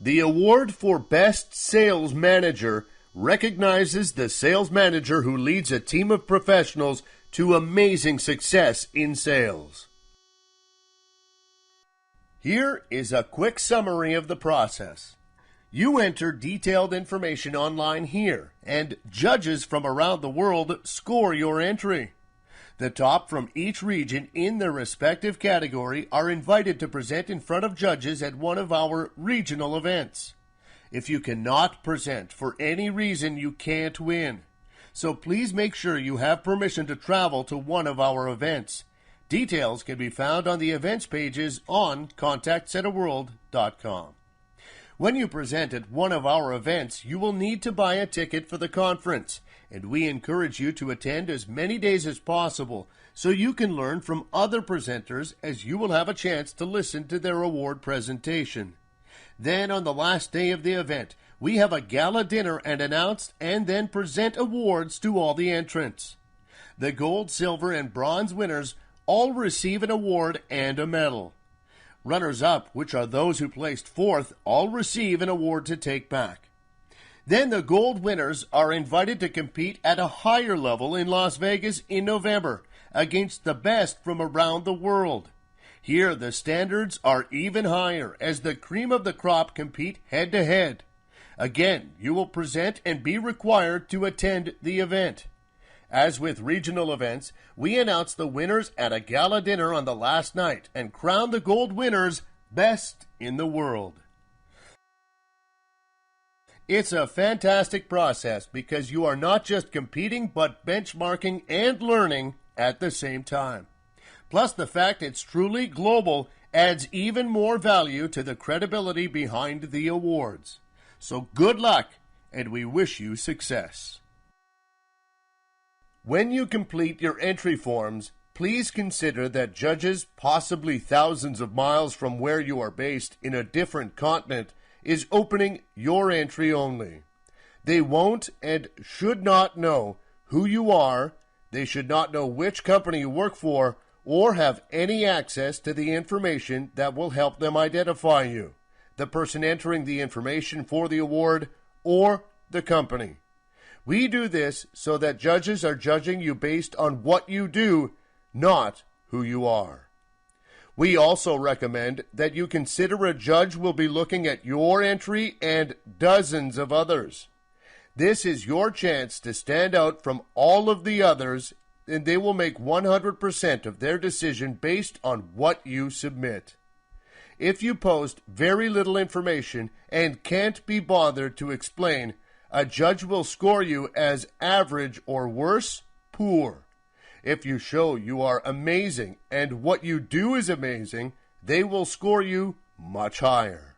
The award for Best Sales Manager recognizes the sales manager who leads a team of professionals to amazing success in sales. Here is a quick summary of the process. You enter detailed information online here, and judges from around the world score your entry. The top from each region in their respective category are invited to present in front of judges at one of our regional events. If you cannot present for any reason, you can't win. So please make sure you have permission to travel to one of our events. Details can be found on the events pages on contactcenterworld.com. When you present at one of our events, you will need to buy a ticket for the conference, and we encourage you to attend as many days as possible so you can learn from other presenters, as you will have a chance to listen to their award presentation. Then on the last day of the event, we have a gala dinner and announce and then present awards to all the entrants. The gold, silver, and bronze winners all receive an award and a medal. Runners-up, which are those who placed fourth, all receive an award to take back. Then the gold winners are invited to compete at a higher level in Las Vegas in November against the best from around the world. Here the standards are even higher as the cream of the crop compete head-to-head. Again, you will present and be required to attend the event. As with regional events, we announce the winners at a gala dinner on the last night and crown the gold winners best in the world. It's a fantastic process because you are not just competing but benchmarking and learning at the same time. Plus, the fact it's truly global adds even more value to the credibility behind the awards. So good luck, and we wish you success. When you complete your entry forms, please consider that judges, possibly thousands of miles from where you are based in a different continent, is opening your entry only. They won't and should not know who you are, they should not know which company you work for, or have any access to the information that will help them identify you, the person entering the information for the award, or the company. We do this so that judges are judging you based on what you do, not who you are. We also recommend that you consider a judge will be looking at your entry and dozens of others. This is your chance to stand out from all of the others, and they will make 100% of their decision based on what you submit. If you post very little information and can't be bothered to explain, a judge will score you as average or worse, poor. If you show you are amazing and what you do is amazing, they will score you much higher.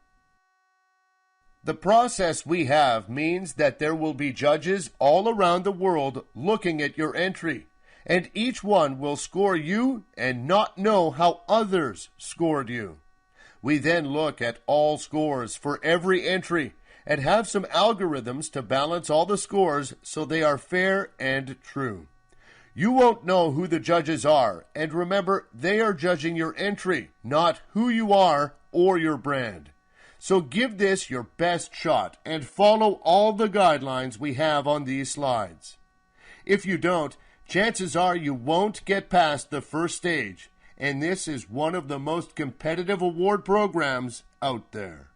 The process we have means that there will be judges all around the world looking at your entry, and each one will score you and not know how others scored you. We then look at all scores for every entry and have some algorithms to balance all the scores so they are fair and true. You won't know who the judges are, and remember, they are judging your entry, not who you are or your brand. So give this your best shot and follow all the guidelines we have on these slides. If you don't, chances are you won't get past the first stage, and this is one of the most competitive award programs out there.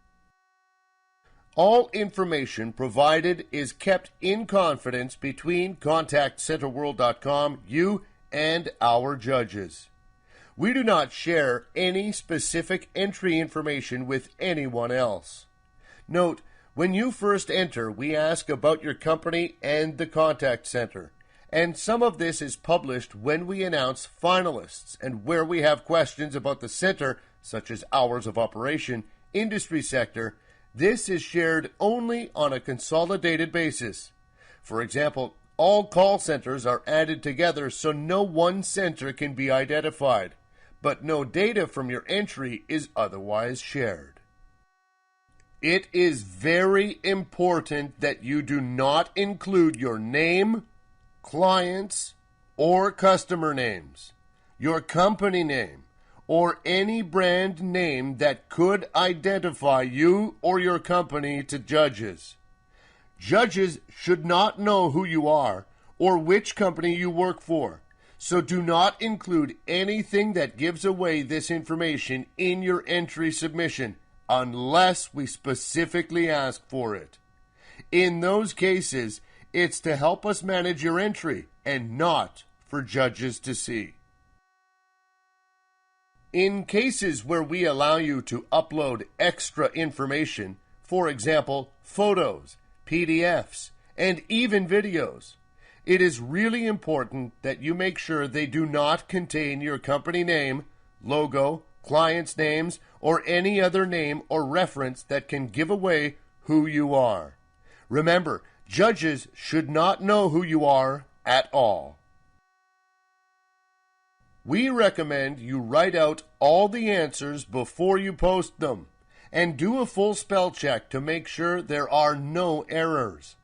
All information provided is kept in confidence between contactcenterworld.com, you, and our judges. We do not share any specific entry information with anyone else. Note, when you first enter, we ask about your company and the contact center, and some of this is published when we announce finalists and where we have questions about the center, such as hours of operation, industry sector. This is shared only on a consolidated basis. For example, all call centers are added together so no one center can be identified, but no data from your entry is otherwise shared. It is very important that you do not include your name, clients, or customer names, your company name, or any brand name that could identify you or your company to judges. Judges should not know who you are or which company you work for, so do not include anything that gives away this information in your entry submission unless we specifically ask for it. In those cases, it's to help us manage your entry and not for judges to see. In cases where we allow you to upload extra information, for example, photos, PDFs, and even videos, it is really important that you make sure they do not contain your company name, logo, clients' names, or any other name or reference that can give away who you are. Remember, judges should not know who you are at all. We recommend you write out all the answers before you post them, and do a full spell check to make sure there are no errors.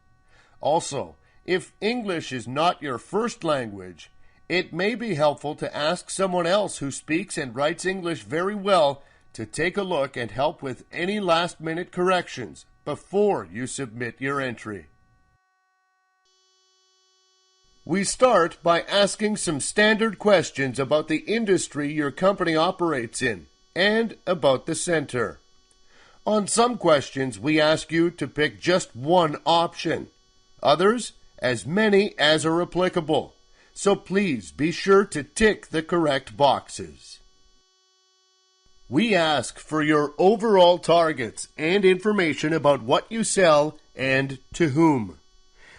Also, if English is not your first language, it may be helpful to ask someone else who speaks and writes English very well to take a look and help with any last-minute corrections before you submit your entry. We start by asking some standard questions about the industry your company operates in and about the center. On some questions, we ask you to pick just one option. Others, as many as are applicable. So please be sure to tick the correct boxes. We ask for your overall targets and information about what you sell and to whom.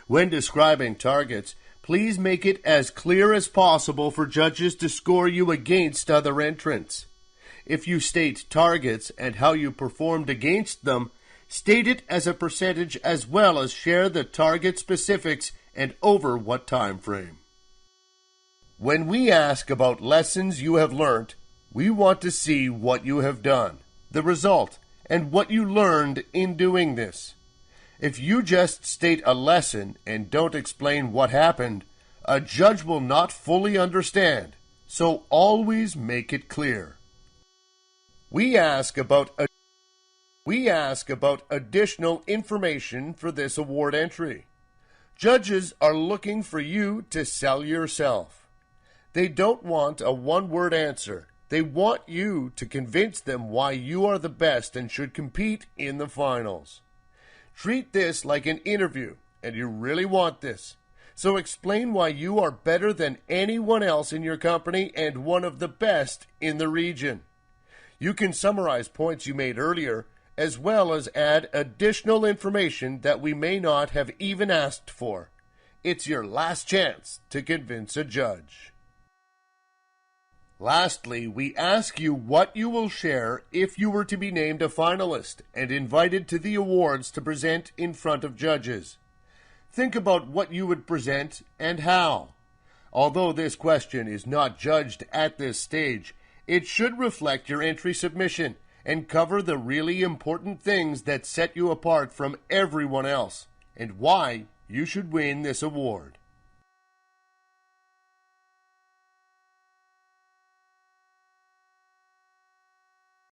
When describing targets, please make it as clear as possible for judges to score you against other entrants. If you state targets and how you performed against them, state it as a percentage as well as share the target specifics and over what time frame. When we ask about lessons you have learned, we want to see what you have done, the result, and what you learned in doing this. If you just state a lesson and don't explain what happened, a judge will not fully understand, so always make it clear. We ask about additional information for this award entry. Judges are looking for you to sell yourself. They don't want a one-word answer. They want you to convince them why you are the best and should compete in the finals. Treat this like an interview, and you really want this. So explain why you are better than anyone else in your company and one of the best in the region. You can summarize points you made earlier, as well as add additional information that we may not have even asked for. It's your last chance to convince a judge. Lastly, we ask you what you will share if you were to be named a finalist and invited to the awards to present in front of judges. Think about what you would present and how. Although this question is not judged at this stage, it should reflect your entry submission and cover the really important things that set you apart from everyone else and why you should win this award.